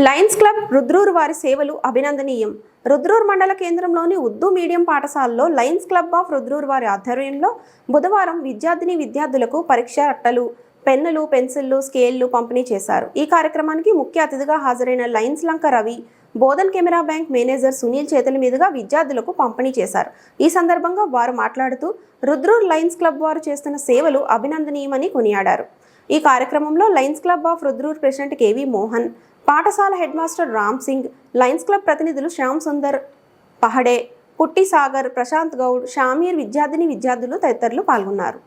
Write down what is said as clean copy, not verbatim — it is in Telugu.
లయన్స్ క్లబ్ రుద్రూర్ వారి సేవలు అభినందనీయం. రుద్రూర్ మండల కేంద్రంలోని ఉర్దూ మీడియం పాఠశాలలో లయన్స్ క్లబ్ ఆఫ్ రుద్రూర్ వారి ఆధ్వర్యంలో బుధవారం విద్యార్థులకు పరీక్ష అట్టలు, పెన్నులు, పెన్సిళ్లు, స్కేళ్లు పంపిణీ చేశారు. ఈ కార్యక్రమానికి ముఖ్య అతిథిగా హాజరైన Lions Lanka Ravi, Bodhan Canara bank manager Sunil చేతుల మీదుగా విద్యార్థులకు పంపిణీ చేశారు. ఈ సందర్భంగా వారు మాట్లాడుతూ రుద్రూర్ లయన్స్ క్లబ్ వారు చేస్తున్న సేవలు అభినందనీయమని కొనియాడారు. ఈ కార్యక్రమంలో Lions Club of Rudrur president KV Mohan, పాఠశాల head master Ram Singh, Lions Club ప్రతినిధులు శ్యామ్ సుందర్ పహడే, పుట్టి సాగర్, ప్రశాంత్ గౌడ్, షామీర్, విద్యార్థులు తదితరులు పాల్గొన్నారు.